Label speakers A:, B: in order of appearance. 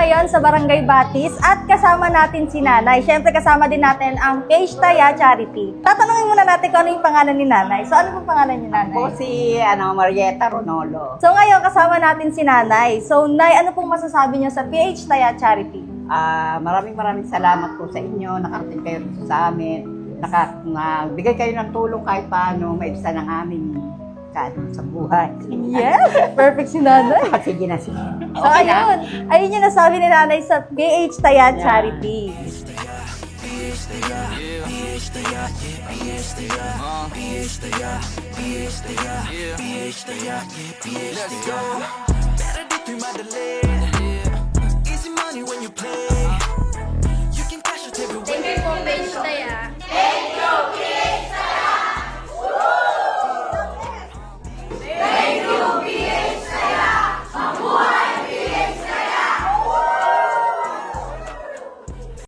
A: ngayon sa Barangay Batis at kasama natin si Nanay. Siyempre kasama din natin ang Page Taya Charity. Tatanungin muna natin kung ano yung pangalan ni Nanay. So ano pong pangalan ni Nanay?
B: Ako si Marieta Ronolo.
A: So ngayon kasama natin si Nanay. So Nay, ano pong masasabi niyo sa PH Taya Charity?
B: Maraming salamat po sa inyo. Nakarating kayo dito sa amin. Bigay kayo ng tulong kahit paano maibsan ang aming sa buhay.
A: Yes! Perfect si Nanay.
B: Sige na, sige.
A: So ayun yung nasabi ni Nanay sa PH Taya Charity.
C: Better dito yung madali. Easy money when you play.